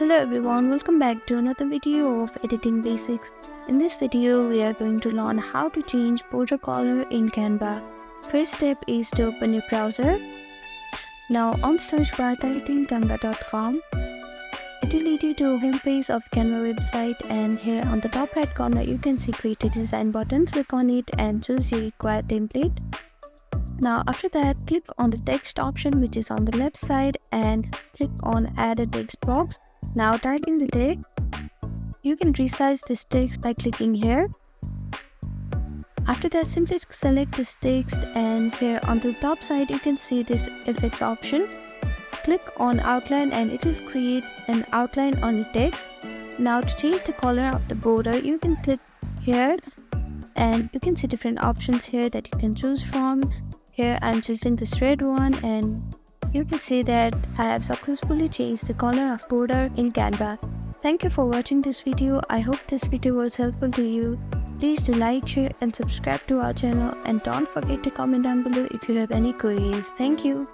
Hello everyone, welcome back to another video of editing basics. In this video, we are going to learn how to change border color in Canva. First step is to open your browser. Now on the search bar, type in canva.com. It will lead you to a homepage of Canva website, and here on the top right corner you can see create a design button. Click on it and choose your required template. Now after that, click on the text option which is on the left side and click on add a text box. Now type in the text. You can resize this text by clicking here. After that, simply select this text, and here on the top side you can see this effects option. Click on outline and it will create an outline on the text. Now to change the color of the border, you can click here and you can see different options here that you can choose from. Here I'm choosing this red one, and you can see that I have successfully changed the color of border in Canva. Thank you for watching this video. I hope this video was helpful to you. Please do like, share and subscribe to our channel, and don't forget to comment down below if you have any queries. Thank you.